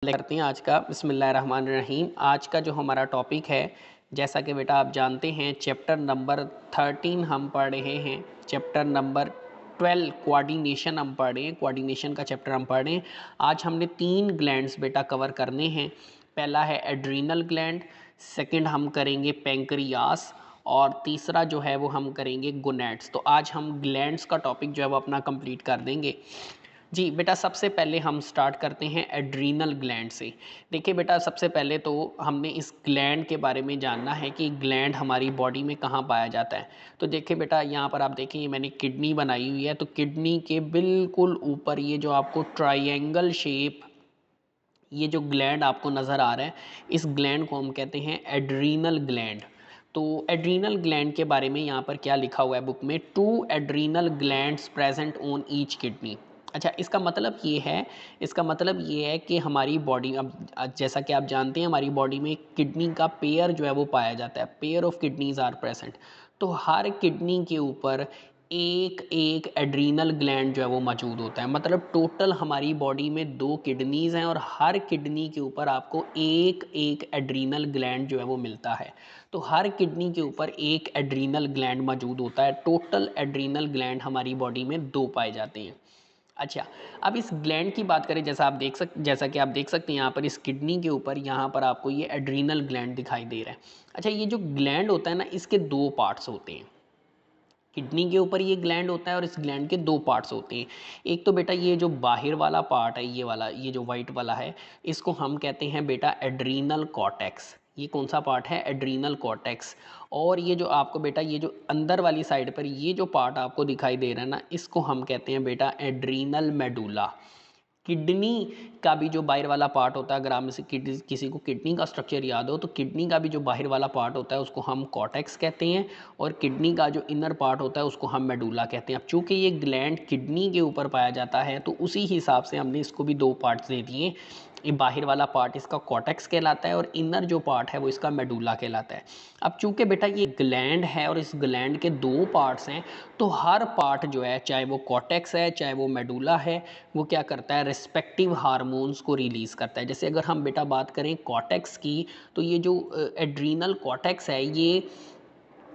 करते हैं आज का बिस्मिल्लाहिर्रहमानिर्रहीम। आज का जो हमारा टॉपिक है, जैसा कि बेटा आप जानते हैं, चैप्टर नंबर 13 हम पढ़ रहे हैं। चैप्टर नंबर 12 कोऑर्डिनेशन हम पढ़ रहे हैं। कोऑर्डिनेशन का चैप्टर हम पढ़ रहे हैं। आज हमने 3 ग्लैंड्स बेटा कवर करने हैं। पहला है एड्रीनल ग्लैंड, सेकंड हम करेंगे पेंक्रियास, और तीसरा जो है वो हम करेंगे गोनैड्स। तो आज हम ग्लैंड्स का टॉपिक जो है वो अपना कंप्लीट कर देंगे। जी बेटा, सबसे पहले हम स्टार्ट करते हैं एड्रीनल ग्लैंड से। देखिए बेटा, सबसे पहले तो हमने इस ग्लैंड के बारे में जानना है कि ग्लैंड हमारी बॉडी में कहाँ पाया जाता है। तो देखिए बेटा, यहाँ पर आप देखें, ये मैंने किडनी बनाई हुई है। तो किडनी के बिल्कुल ऊपर ये जो आपको ट्रायंगल शेप, ये जो ग्लैंड आपको नज़र आ रहा है, इस ग्लैंड को हम कहते हैं एड्रीनल ग्लैंड। तो एड्रीनल ग्लैंड के बारे में यहाँ पर क्या लिखा हुआ है बुक में, 2 adrenal glands present on each kidney. अच्छा, इसका मतलब ये है कि हमारी बॉडी, अब जैसा कि आप जानते हैं, हमारी बॉडी में किडनी का पेयर जो है वो पाया जाता है। Pair of kidneys are present. तो हर किडनी के ऊपर एक एक एड्रीनल ग्लैंड जो है वो मौजूद होता है। मतलब टोटल हमारी बॉडी में 2 किडनीज़ हैं और हर किडनी के ऊपर आपको एक एक एड्रीनल ग्लैंड जो है वो मिलता है। तो हर किडनी के ऊपर एक एड्रीनल ग्लैंड मौजूद होता है। टोटल एड्रीनल ग्लैंड हमारी बॉडी में 2 पाए जाते हैं। अच्छा, अब इस ग्लैंड की बात करें, जैसा कि आप देख सकते हैं यहाँ पर, इस किडनी के ऊपर यहाँ पर आपको ये एड्रीनल ग्लैंड दिखाई दे रहा है। अच्छा, ये जो ग्लैंड होता है ना, इसके 2 पार्ट्स होते हैं। किडनी के ऊपर ये ग्लैंड होता है और इस ग्लैंड के 2 पार्ट्स होते हैं। एक तो बेटा ये जो बाहर वाला पार्ट है, ये वाला, ये जो वाइट वाला है, इसको हम कहते हैं बेटा एड्रीनल कॉर्टेक्स। ये कौन सा पार्ट है? Adrenal cortex. और ये जो आपको बेटा, ये जो अंदर वाली साइड पर ये जो पार्ट आपको दिखाई दे रहा है ना, इसको हम कहते हैं बेटा एड्रीनल मेडुला। किडनी का भी जो बाहर वाला पार्ट होता है, अगर आप में से किसी को किडनी का स्ट्रक्चर याद हो, तो किडनी का भी जो बाहर वाला पार्ट होता है उसको हम कॉर्टेक्स कहते हैं, और किडनी का जो इनर पार्ट होता है उसको हम मेडुला कहते हैं। अब चूंकि ये ग्लैंड किडनी के ऊपर पाया जाता है, तो उसी हिसाब से हमने इसको भी 2 पार्ट्स दे दिए। ये बाहर वाला पार्ट इसका कॉर्टेक्स कहलाता है और इनर जो पार्ट है वो इसका मेडुला कहलाता है। अब चूंकि बेटा ये ग्लैंड है और इस ग्लैंड के 2 पार्ट्स हैं, तो हर पार्ट जो है, चाहे वो कॉर्टेक्स है चाहे वो मेडुला है, वो क्या करता है, रिस्पेक्टिव हार्मोन्स को रिलीज़ करता है। जैसे अगर हम बेटा बात करें कॉर्टेक्स की, तो ये जो एड्रीनल कॉर्टेक्स है, ये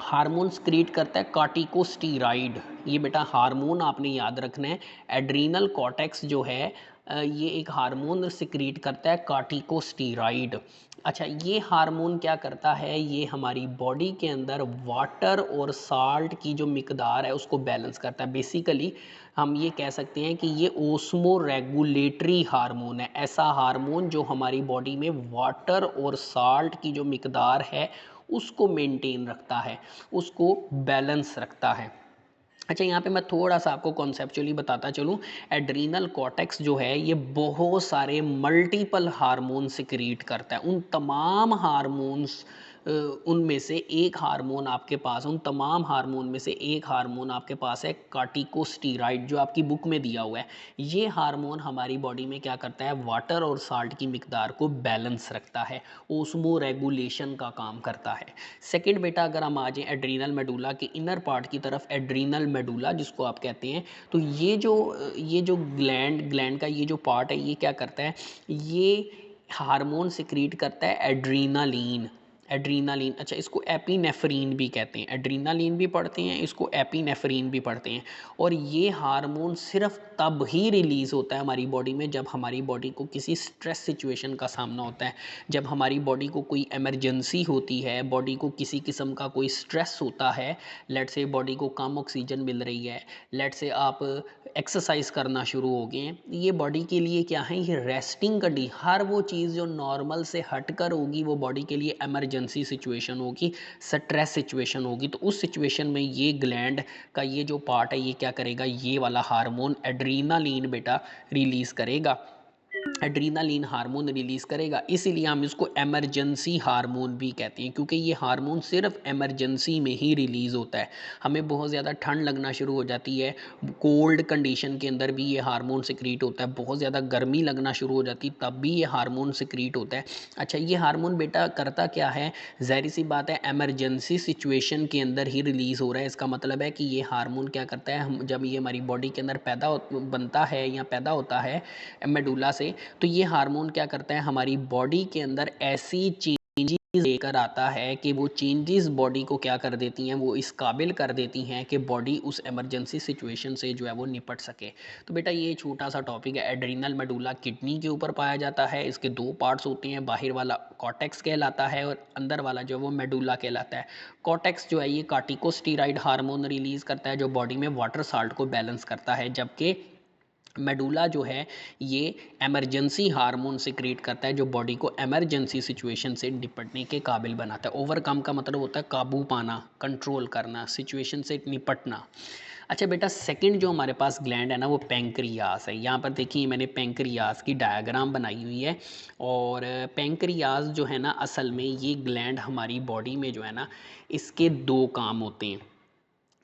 हार्मोन क्रिएट करता है कार्टिकोस्टीराइड। ये बेटा हार्मोन आपने याद रखना है। एड्रीनल कॉर्टेक्स जो है, ये एक हार्मोन सिक्रीट करता है कार्टिकोस्टीराइड। अच्छा, ये हार्मोन क्या करता है, ये हमारी बॉडी के अंदर वाटर और साल्ट की जो मिकदार है उसको बैलेंस करता है। बेसिकली हम ये कह सकते हैं कि ये ओस्मो रेगुलेटरी हार्मोन है। ऐसा हार्मोन जो हमारी बॉडी में वाटर और साल्ट की जो मिकदार है उसको मेंटेन रखता है, उसको बैलेंस रखता है। अच्छा, यहाँ पे मैं थोड़ा सा आपको कॉन्सेप्चुअली बताता चलूँ। एड्रीनल कॉर्टेक्स जो है, ये बहुत सारे मल्टीपल हार्मोन सिक्रीट करता है। उन तमाम हार्मोन्स, उनमें से एक हार्मोन आपके पास, उन तमाम हार्मोन में से एक हार्मोन आपके पास है कार्टिकोस्टीराइड, जो आपकी बुक में दिया हुआ है। ये हार्मोन हमारी बॉडी में क्या करता है, वाटर और साल्ट की मिकदार को बैलेंस रखता है, ओस्मो रेगुलेशन का काम करता है। सेकंड बेटा, अगर हम आ जाएं एड्रीनल मेडुला के इनर पार्ट की तरफ, एड्रीनल मेडुला जिसको आप कहते हैं, तो ये जो ग्लैंड का ये जो पार्ट है, ये क्या करता है, ये हार्मोन सिक्रीट करता है एड्रीनालीन। एड्रीनालीन, अच्छा, इसको एपिनेफ्रीन भी कहते हैं। एड्रीनालीन भी पढ़ते हैं, इसको एपिनेफ्रीन भी पढ़ते हैं। और ये हार्मोन सिर्फ तब ही रिलीज़ होता है हमारी बॉडी में जब हमारी बॉडी को किसी स्ट्रेस सिचुएशन का सामना होता है, जब हमारी बॉडी को कोई इमरजेंसी होती है, बॉडी को किसी किस्म का कोई स्ट्रेस होता है। लेट से बॉडी को कम ऑक्सीजन मिल रही है, लेट से आप एक्सरसाइज करना शुरू हो गए हैं, ये बॉडी के लिए क्या है, ये रेस्टिंग कंडीशन। हर वो चीज़ जो नॉर्मल से हटकर होगी वो बॉडी के लिए इमरजेंसी सिचुएशन होगी, स्ट्रेस सिचुएशन होगी। तो उस सिचुएशन में ये ग्लैंड का ये जो पार्ट है, ये क्या करेगा, ये वाला हार्मोन एड्रीनालीन बेटा रिलीज़ करेगा, एड्रीनालीन हार्मोन रिलीज़ करेगा। इसीलिए हम इसको एमरजेंसी हार्मोन भी कहते हैं, क्योंकि ये हार्मोन सिर्फ एमरजेंसी में ही रिलीज़ होता है। हमें बहुत ज़्यादा ठंड लगना शुरू हो जाती है, कोल्ड कंडीशन के अंदर भी ये हार्मोन सिक्रीट होता है, बहुत ज़्यादा गर्मी लगना शुरू हो जाती है तब भी ये हार्मोन सिक्रीट होता है। अच्छा, ये हार्मोन बेटा करता क्या है, ज़ाहिर सी बात है, एमरजेंसी सिचुएशन के अंदर ही रिलीज़ हो रहा है। इसका मतलब है कि ये हार्मोन क्या करता है, हम जब ये हमारी बॉडी के अंदर बनता है या पैदा होता है मेडुला से, से, तो ये हार्मोन क्या करता है, हमारी बॉडी के अंदर ऐसी चेंजेस लेकर आता है कि वो चेंजेस बॉडी को क्या कर देती हैं, वो इस काबिल कर देती हैं कि बॉडी उस इमरजेंसी सिचुएशन से जो है वो निपट सके। तो बेटा ये छोटा सा टॉपिक है। एड्रीनल मेडुला किडनी के ऊपर पाया जाता है। इसके दो पार्ट्स होते हैं, बाहर वाला कॉर्टेक्स कहलाता है और अंदर वाला जो है वो मेडुला कहलाता है। कॉर्टेक्स जो है ये कार्टिकोस्टेरॉइड हार्मोन रिलीज करता है जो बॉडी में वाटर साल्ट को बैलेंस करता है, जबकि मेडुला जो है ये एमरजेंसी हार्मोन सिक्रीट करता है जो बॉडी को एमरजेंसी सिचुएशन से निपटने के काबिल बनाता है। ओवरकम का मतलब होता है काबू पाना, कंट्रोल करना, सिचुएशन से निपटना। अच्छा बेटा, सेकंड जो हमारे पास ग्लैंड है ना वो पैंक्रियास है। यहाँ पर देखिए मैंने पैंक्रियास की डायग्राम बनाई हुई है। और पैंक्रियास जो है ना, असल में ये ग्लैंड हमारी बॉडी में जो है ना, इसके दो काम होते हैं।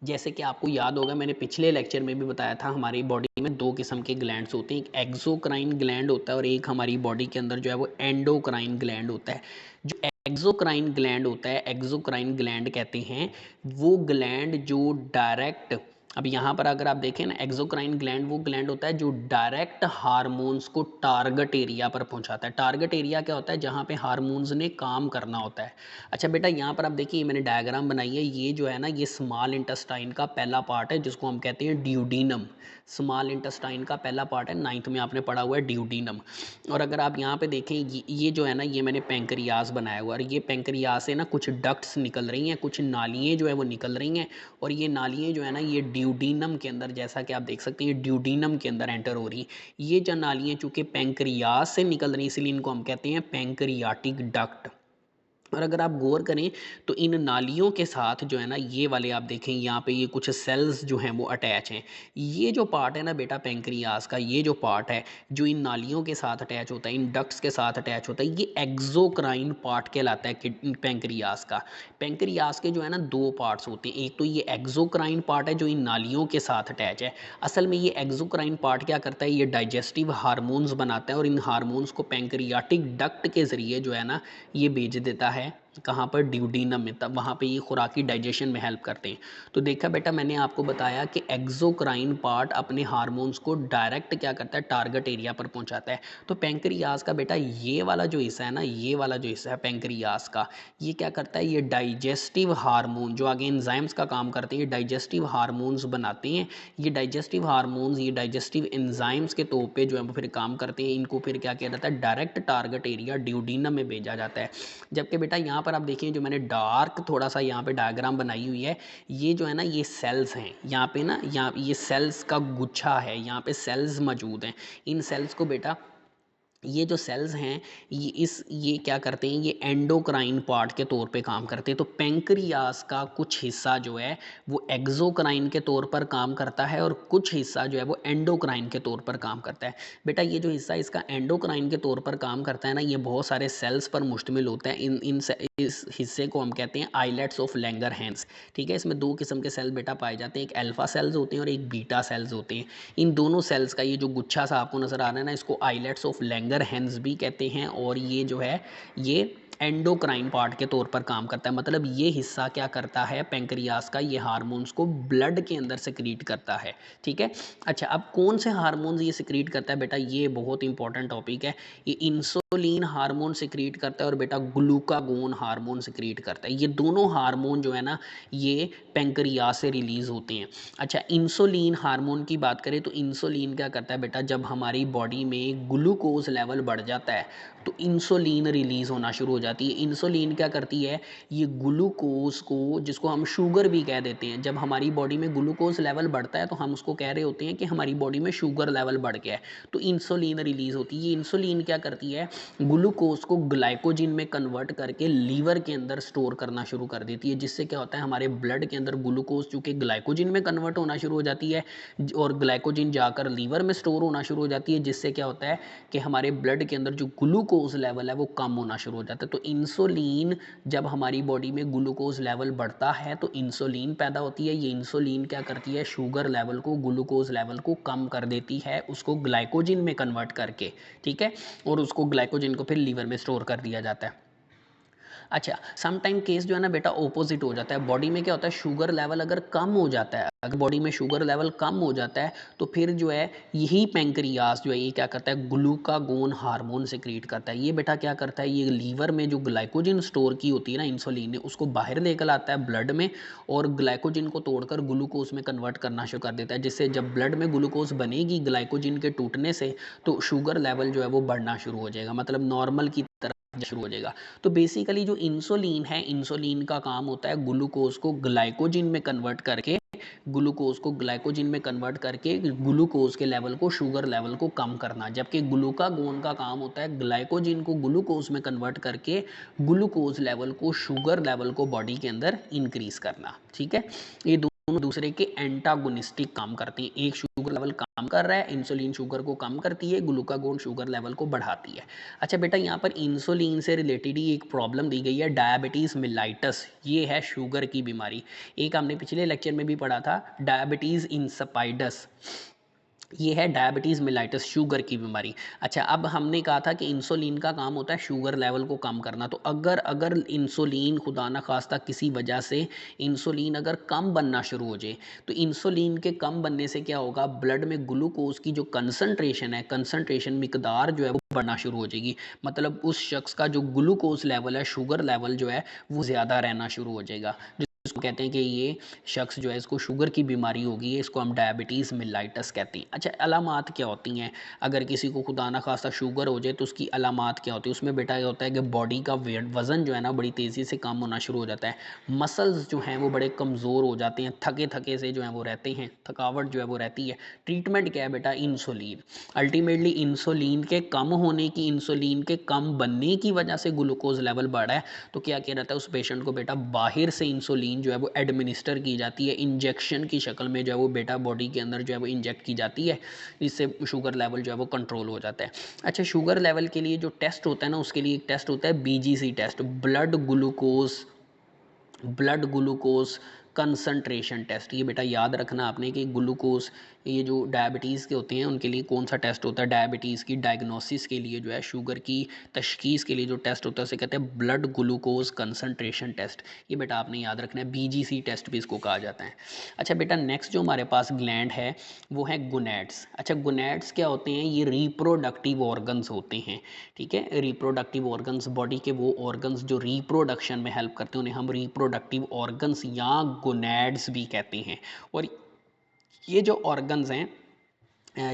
जैसे कि आपको याद होगा, मैंने पिछले लेक्चर में भी बताया था, हमारी बॉडी में दो किस्म के ग्लैंड्स होते हैं। एक एक्सोक्राइन ग्लैंड होता है और एक हमारी बॉडी के अंदर जो है वो एंडोक्राइन ग्लैंड होता है। जो एक्सोक्राइन ग्लैंड होता है, एक्सोक्राइन ग्लैंड कहते हैं वो ग्लैंड जो डायरेक्ट, अब यहाँ पर अगर आप देखें ना, एक्सोक्राइन ग्लैंड वो ग्लैंड होता है जो डायरेक्ट हार्मोन्स को टारगेट एरिया पर पहुँचाता है। टारगेट एरिया क्या होता है, जहाँ पे हार्मोन्स ने काम करना होता है। अच्छा बेटा, यहाँ पर आप देखिए मैंने डायग्राम बनाई है। ये जो है ना, ये स्मॉल इंटेस्टाइन का पहला पार्ट है जिसको हम कहते हैं ड्यूडीनम। स्मॉल इंटेस्टाइन का पहला पार्ट है, 9th में आपने पढ़ा हुआ है ड्यूडीनम। और अगर आप यहाँ पे देखें, ये जो है ना, ये मैंने पैंक्रियास बनाया हुआ है। और ये पैंक्रियास से ना कुछ डक्ट्स निकल रही हैं, कुछ नालियाँ जो है वो निकल रही हैं। और ये नालियाँ जो है ना, ये ड्यूडीनम के अंदर, जैसा कि आप देख सकते हैं, ये ड्यूडीनम के अंदर एंटर हो रही है। ये जो नालियाँ चूँकि पैंक्रियास से निकल रही हैं, इसलिए इनको हम कहते हैं पैंक्रियाटिक डक्ट। और अगर आप गौर करें तो इन नालियों के साथ जो है ना, ये वाले आप देखें यहाँ पे, ये कुछ सेल्स जो हैं वो अटैच हैं। ये जो पार्ट है ना बेटा पैंक्रियास का, ये जो पार्ट है जो इन नालियों के साथ अटैच होता है, इन डक्ट्स के साथ अटैच होता है, ये एक्सोक्राइन पार्ट कहलाता है पैंक्रियास का। पैंक्रियास के जो है ना दो पार्ट्स होते हैं। एक तो ये एक्सोक्राइन पार्ट है जो इन नालियों के साथ अटैच है। असल में ये एक्सोक्राइन पार्ट क्या करता है, ये डाइजेस्टिव हार्मोन्स बनाता है और इन हार्मोन्स को पैंक्रियाटिक डक्ट के ज़रिए जो है ना ये भेज देता है। कहाँ पर, ड्यूडीनम में। तब वहाँ पे ये खुराकी डाइजेशन में हेल्प करते हैं। तो देखा बेटा, मैंने आपको बताया कि एक्सोक्राइन पार्ट अपने हार्मोन्स को डायरेक्ट क्या करता है, टारगेट एरिया पर पहुँचाता है। तो पैंक्रियास का बेटा ये वाला जो हिस्सा है ना, ये वाला जो हिस्सा है पैंक्रियास का, ये क्या करता है, ये डाइजेस्टिव हार्मोन जो आगे एंजाइम्स का काम करते हैं, ये डाइजेस्टिव हार्मोन्स बनाते हैं। ये डाइजेस्टिव हार्मोन्स, ये डाइजेस्टिव एंजाइम्स के तौर पे जो है वो फिर काम करते हैं। इनको फिर क्या किया जाता है, डायरेक्ट टारगेट एरिया ड्यूडीनम में भेजा जाता है। जबकि बेटा यहाँ पर आप देखिए, जो मैंने डार्क थोड़ा सा यहाँ पे डायग्राम बनाई हुई है, ये जो है ना, ये सेल्स हैं। यहाँ पे ना, यहाँ ये सेल्स का गुच्छा है, यहाँ पे सेल्स मौजूद हैं। इन सेल्स को बेटा, ये जो सेल्स हैं, ये क्या करते हैं, ये एंडोक्राइन पार्ट के तौर पे काम करते हैं। तो पैंक्रियास का कुछ हिस्सा जो है वो एक्सोक्राइन के तौर पर काम करता है और कुछ हिस्सा जो है वो एंडोक्राइन के तौर पर काम करता है। बेटा ये जो हिस्सा इसका एंडोक्राइन के तौर पर काम करता है ना, ये बहुत सारे सेल्स पर मुश्तमिल होता है। इस हिस्से को हम कहते हैं आइलेट्स ऑफ लैंगरहैंस। ठीक है, इसमें दो किस्म के सेल बेटा पाए जाते हैं, एक अल्फा सेल्स होते हैं और एक बीटा सेल्स होते हैं। इन दोनों सेल्स का ये जो गुच्छा सा आपको नज़र आ रहा है ना, इसको आइलेट्स ऑफ लैंगरहैंस भी कहते हैं। और ये जो है ये एंडोक्राइन पार्ट के तौर पर काम करता है। मतलब ये हिस्सा क्या करता है पैंक्रियास का, ये हार्मोन्स को ब्लड के अंदर सिक्रीट करता है। ठीक है। अच्छा, अब कौन से हार्मोन्स ये सिक्रीट करता है बेटा, ये बहुत इंपॉर्टेंट टॉपिक है। ये इंसुलिन हार्मोन सिक्रीट करता है और बेटा ग्लूकागोन हार्मोन सिक्रीट करता है। ये दोनों हार्मोन जो है ना, ये पैंक्रियास से रिलीज होते हैं। अच्छा, इंसुलिन हार्मोन की बात करें तो इंसुलिन क्या करता है बेटा, जब हमारी बॉडी में ग्लूकोज लेवल बढ़ जाता है तो इंसुलिन रिलीज होना शुरू हो जाती है। इंसुलिन क्या करती है, ये ग्लूकोज को, जिसको हम शुगर भी कह देते हैं, जब हमारी बॉडी में ग्लूकोज लेवल बढ़ता है तो हम उसको कह रहे होते हैं कि हमारी बॉडी में शुगर लेवल बढ़ गया है, तो इंसुलिन रिलीज होती है। ये इंसुलिन क्या करती है, ग्लूकोज को ग्लाइकोजिन में कन्वर्ट करके लीवर के अंदर स्टोर करना शुरू कर देती है, जिससे क्या होता है, हमारे ब्लड के अंदर ग्लूकोज चूँकि ग्लाइकोजिन में कन्वर्ट होना शुरू हो जाती है और ग्लाइकोजिन जाकर लीवर में स्टोर होना शुरू हो जाती है, जिससे क्या होता है कि हमारे ब्लड के अंदर जो ग्लूकोज लेवल है वो कम होना शुरू हो जाता है। तो इंसुलिन, जब हमारी बॉडी में ग्लूकोज लेवल बढ़ता है तो इंसुलिन पैदा होती है। ये इंसुलिन क्या करती है, शुगर लेवल को, ग्लूकोज लेवल को कम कर देती है, उसको ग्लाइकोजिन में कन्वर्ट करके। ठीक है, और उसको ग्लाइकोजिन को फिर लीवर में स्टोर कर दिया जाता है। अच्छा, सम टाइम केस जो है ना बेटा ऑपोजिट हो जाता है। बॉडी में क्या होता है, शुगर लेवल अगर कम हो जाता है, अगर बॉडी में शुगर लेवल कम हो जाता है तो फिर जो है यही पैंक्रियास जो है ये क्या करता है, ग्लूकागोन हार्मोन सिक्रीट करता है। ये बेटा क्या करता है, ये लीवर में जो ग्लाइकोजन स्टोर की होती है ना इंसुलिन ने, उसको बाहर लेकर आता है ब्लड में, और ग्लाइकोजन को तोड़कर ग्लूकोज में कन्वर्ट करना शुरू कर देता है, जिससे जब ब्लड में ग्लूकोज बनेगी ग्लाइकोजन के टूटने से, तो शुगर लेवल जो है वो बढ़ना शुरू हो जाएगा, मतलब नॉर्मल की तरह शुरू हो जाएगा। तो बेसिकली जो इंसुलिन है, इंसुलिन का काम होता है ग्लूकोज को ग्लाइकोजन में कन्वर्ट करके, ग्लूकोज के लेवल को, शुगर लेवल को कम करना, जबकि ग्लूकागोन का काम होता है ग्लाइकोजन को ग्लूकोज में कन्वर्ट करके ग्लूकोज लेवल को, शुगर लेवल को बॉडी के अंदर इंक्रीज करना। ठीक है, ये दोनों दूसरे के एंटागोनिस्टिक काम करते हैं। एक शुगर लेवल कम कर रहा है, इंसुलिन शुगर को कम करती है, ग्लूकागोन शुगर लेवल को बढ़ाती है। अच्छा बेटा, यहाँ पर इंसुलिन से रिलेटेड ही एक प्रॉब्लम दी गई है, डायबिटीज़ मिलाइटस। ये है शुगर की बीमारी। एक हमने पिछले लेक्चर में भी पढ़ा था, डायबिटीज़ इंसपाइडस। ये है डायबिटीज़ मिलाइटस, शुगर की बीमारी। अच्छा, अब हमने कहा था कि इंसुलिन का काम होता है शुगर लेवल को कम करना। तो अगर इंसुलिन खुदा न खास्ता किसी वजह से इंसुलिन अगर कम बनना शुरू हो जाए, तो इंसुलिन के कम बनने से क्या होगा, ब्लड में ग्लूकोज की जो कंसंट्रेशन है, कंसंट्रेशन मिकदार जो है वो बढ़ना शुरू हो जाएगी। मतलब उस शख्स का जो ग्लूकोज लेवल है, शुगर लेवल जो है वो ज़्यादा रहना शुरू हो जाएगा। इसको कहते हैं कि ये शख्स जो है इसको शुगर की बीमारी होगी, इसको हम डायबिटीज़ मिलाइटस कहते हैं। अच्छा, अलामात क्या होती हैं अगर किसी को खुदा ना खास्ता शुगर हो जाए, तो उसकी अलामात क्या होती है? उसमें बेटा ये होता है कि बॉडी का वज़न जो है ना बड़ी तेज़ी से कम होना शुरू हो जाता है, मसल्स जो हैं वो बड़े कमज़ोर हो जाते हैं, थके थके से जो है वो रहते हैं, थकावट जो है वो रहती है। ट्रीटमेंट क्या है बेटा, इंसुलिन। अल्टीमेटली इंसुलिन के कम होने की, इंसुलिन के कम बनने की वजह से ग्लूकोज लेवल बढ़ा है, तो क्या किया जाता है, उस पेशेंट को बेटा बाहर से इंसुलिन जो है वो एडमिनिस्टर की जाती है, इंजेक्शन की शक्ल में जो है वो बेटा बॉडी के अंदर जो है वो इंजेक्ट की जाती है, इससे शुगर लेवल जो है वो कंट्रोल हो जाता है। अच्छा, शुगर लेवल के लिए जो टेस्ट होता है ना, उसके लिए एक टेस्ट होता है BGC test, blood glucose concentration test. ये बेटा याद रखना आपने कि ग्लूकोज, ये जो डायबिटीज़ के होते हैं उनके लिए कौन सा टेस्ट होता है, डायबिटीज़ की डायग्नोसिस के लिए जो है, शुगर की तशखीस के लिए जो टेस्ट होता है उसे कहते हैं ब्लड ग्लूकोज कंसंट्रेशन टेस्ट। ये बेटा आपने याद रखना है, बीजीसी टेस्ट भी इसको कहा जाता है। अच्छा बेटा, नेक्स्ट जो हमारे पास ग्लैंड है वो है गोनैड्स। अच्छा, गोनैड्स क्या होते हैं, ये रिप्रोडक्टिव ऑर्गन्स होते हैं। ठीक है, रिप्रोडक्टिव ऑर्गन्स, बॉडी के वो ऑर्गन्स जो रिप्रोडक्शन में हेल्प करते हैं, उन्हें हम रिप्रोडक्टिव ऑर्गन्स या गोनैड्स भी कहते हैं। और ये जो ऑर्गन्स हैं,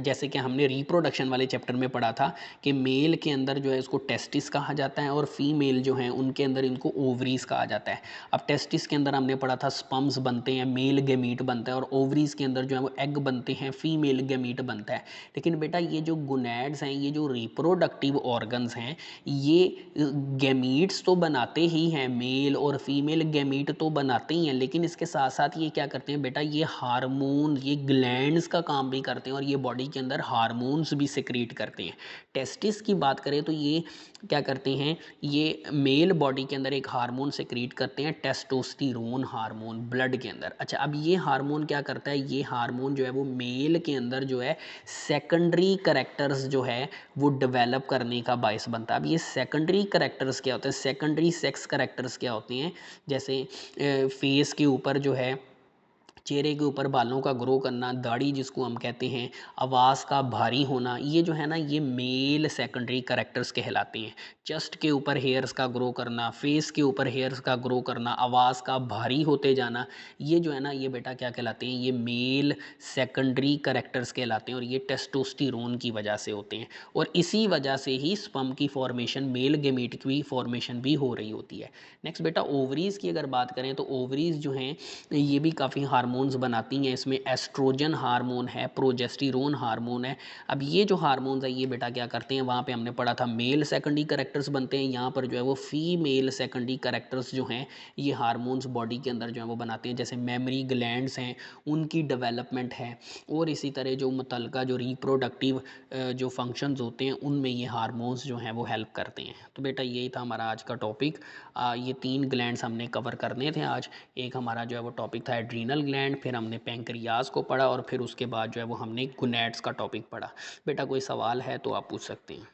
जैसे कि हमने रिप्रोडक्शन वाले चैप्टर में पढ़ा था कि मेल के अंदर जो है इसको टेस्टिस कहा जाता है, और फीमेल जो हैं उनके अंदर इनको ओवरीज कहा जाता है। अब टेस्टिस के अंदर हमने पढ़ा था स्पर्म्स बनते हैं, मेल गैमीट बनता है, और ओवरीज के अंदर जो है वो एग बनते हैं, फीमेल गैमीट बनता है। लेकिन बेटा ये जो गोनैड्स हैं, ये जो रिप्रोडक्टिव ऑर्गन्स हैं, ये गैमीट्स तो बनाते ही हैं, मेल और फीमेल गैमीट तो बनाते ही हैं, लेकिन इसके साथ साथ ये क्या करते हैं बेटा, ये हार्मोन, ये ग्लैंड्स का काम भी करते हैं, और ये बॉडी के अंदर हार्मोन्स भी सिक्रीट करते हैं। टेस्टिस की बात करें तो ये क्या करते हैं, ये मेल बॉडी के अंदर एक हार्मोन सिक्रीट करते हैं, टेस्टोस्टेरोन हार्मोन, ब्लड के अंदर। अच्छा, अब ये हार्मोन क्या करता है, ये हार्मोन जो है वो मेल के अंदर जो है सेकेंडरी करैक्टर्स जो है वो डेवलप करने का बायस बनता है। अब ये सेकेंडरी करैक्टर्स क्या होते हैं, सेकेंडरी सेक्स करैक्टर्स क्या होते हैं, जैसे फेस के ऊपर जो है, चेहरे के ऊपर बालों का ग्रो करना, दाढ़ी जिसको हम कहते हैं, आवाज़ का भारी होना, ये जो है ना ये मेल सेकेंडरी करैक्टर्स कहलाते हैं। चेस्ट के ऊपर हेयर्स का ग्रो करना, फेस के ऊपर हेयर्स का ग्रो करना, आवाज़ का भारी होते जाना, ये जो है ना ये बेटा क्या कहलाते हैं, ये मेल सेकेंडरी करैक्टर्स कहलाते हैं, और ये टेस्टोस्टेरोन की वजह से होते हैं। और इसी वजह से ही स्पर्म की फॉर्मेशन, मेल गैमीट की फॉर्मेशन भी हो रही होती है। नेक्स्ट बेटा, ओवरीज़ की अगर बात करें तो ओवरीज़ जो हैं ये भी काफ़ी हार्मोन्स बनाती हैं। इसमें एस्ट्रोजन हार्मोन है, प्रोजेस्टेरोन हार्मोन है। अब ये जो हार्मोन्स है ये बेटा क्या करते हैं, वहाँ पे हमने पढ़ा था मेल सेकेंडरी करैक्टर्स बनते हैं, यहाँ पर जो है वो फीमेल सेकेंडरी करैक्टर्स जो हैं ये हार्मोन्स बॉडी के अंदर जो है वो बनाते हैं। जैसे मेमरी ग्लैंड्स हैं, उनकी डेवलपमेंट है, और इसी तरह जो मुतलका जो रिप्रोडक्टिव जो फंक्शंस होते हैं उनमें ये हार्मोन्स जो हैं वो हेल्प करते हैं। तो बेटा यही था हमारा आज का टॉपिक। ये 3 ग्लैंड्स हमने कवर करने थे आज। एक हमारा जो है वो टॉपिक था एड्रीनल ग्लैंड, फिर हमने पैंक्रियाज को पढ़ा, और फिर उसके बाद जो है वो हमने गोनैड्स का टॉपिक पढ़ा। बेटा कोई सवाल है तो आप पूछ सकते हैं।